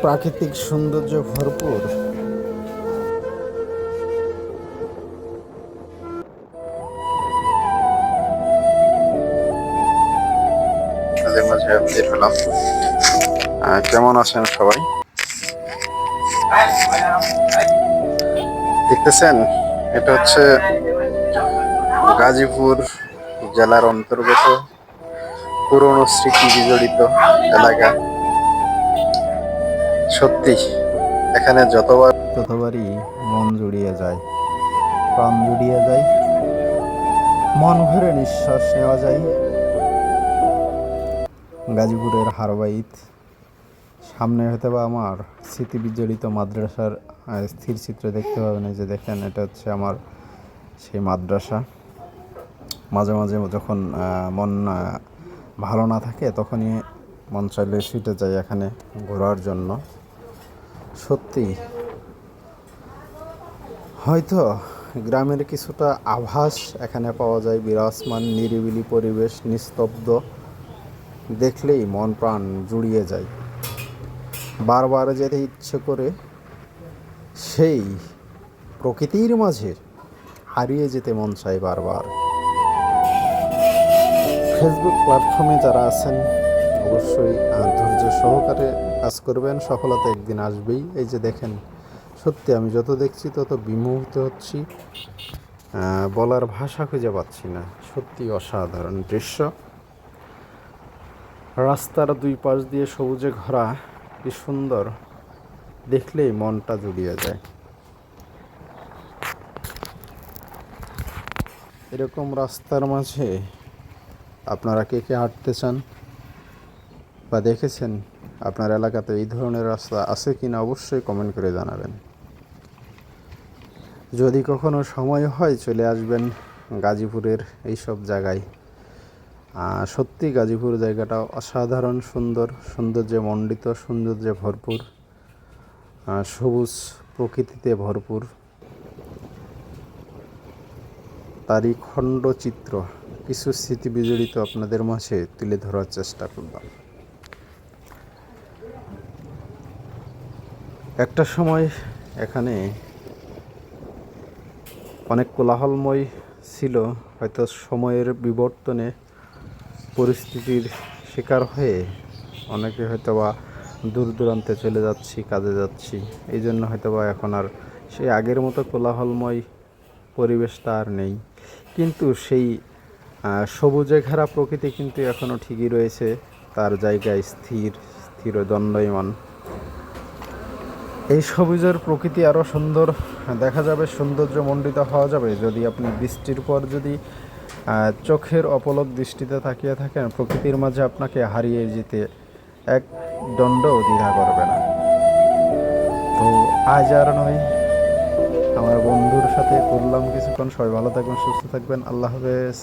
প্রাকৃতিক সৌন্দর্য ভরপুর। মাঝে বের হলাম। কেমন আছেন সবাই? দেখতেছেন, এটা হচ্ছে গাজীপুর জেলার অন্তর্গত পুরনো স্মৃতি বিজড়িত এলাকা। সত্যি এখানে ততবারই মন জুড়িয়ে যায়, প্রাণ জুড়িয়ে যায়, মন ভরে নিঃশ্বাস নেওয়া যায়। গাজীপুরের হারবাইত সামনে হয়তো বা আমার স্মৃতি বিজড়িত মাদ্রাসার স্থির চিত্র দেখতে পাবেন। এই যে দেখেন, এটা হচ্ছে আমার সেই মাদ্রাসা। মাঝে মাঝে যখন মন ভালো না থাকে তখনই মন চাইলে ছুটে যায় এখানে ঘোরার জন্য। সত্যি হয়তো গ্রামের কিছুটা আভাস এখানে পাওয়া যায়। বিরাজমান নিরিবিলি পরিবেশ, নিস্তব্ধ, দেখলেই মন প্রাণ জুড়িয়ে যায়। বারবার যেতে ইচ্ছে করে, সেই প্রকৃতির মাঝে হারিয়ে যেতে মন চায় বারবার। ফেসবুক প্ল্যাটফর্মে যারা আছেন অবশ্যই ধৈর্য সহকারে কাজ করবেন, সফলতা একদিন আসবেই। এই যে দেখেন, সত্যি আমি যত দেখছি তত বিমোহিত হচ্ছি, বলার ভাষা খুঁজে পাচ্ছি না। সত্যি অসাধারণ দৃশ্য। রাস্তার দুই পাশ দিয়ে সবুজে ঘেরা, কি সুন্দর, দেখলেই মনটা জুড়িয়ে যায়। এরকম রাস্তার মাঝে আপনারা কে কে হাঁটতে চান বা দেখেছেন? আপনার এলাকাতে এই ধরনের রাস্তা আছে কিনা অবশ্যই কমেন্ট করে জানাবেন। যদি কখনো সময় হয় চলে আসবেন গাজীপুরের এইসব জায়গায়। সত্যি গাজীপুর জায়গাটা অসাধারণ সুন্দর, সৌন্দর্যে মণ্ডিত, সৌন্দর্যে ভরপুর, সবুজ প্রকৃতিতে ভরপুর। তারই খণ্ডচিত্র কিছু স্মৃতি বিজড়িত আপনাদের মাঝে তুলে ধরার চেষ্টা করলাম। একটা সময় এখানে অনেক কোলাহলময় ছিল, হয়তো সময়ের বিবর্তনে পরিস্থিতির শিকার হয়ে অনেকে হয়তো বা দূর দূরান্তে চলে যাচ্ছি, কাজে যাচ্ছি। এই জন্য হয়তো বা এখন আর সেই আগের মতো কোলাহলময় পরিবেশটা আর নেই। কিন্তু সেই সবুজে ঘেরা প্রকৃতি কিন্তু এখনও ঠিকই রয়েছে, তার জায়গায় স্থির দণ্ডায়মান। এই সবুজের প্রকৃতি আরও সুন্দর দেখা যাবে, সৌন্দর্যমণ্ডিত হওয়া যাবে যদি আপনি বৃষ্টির পর যদি চোখের অপলক দৃষ্টিতে তাকিয়ে থাকেন। প্রকৃতির মাঝে আপনাকে হারিয়ে যেতে এক দণ্ডও দ্বিধা করবে না। তো আজ আর নয়, আমার বন্ধুর সাথে করলাম কিছুক্ষণ। সবাই ভালো থাকবেন, সুস্থ থাকবেন। আল্লাহ হাফেজ।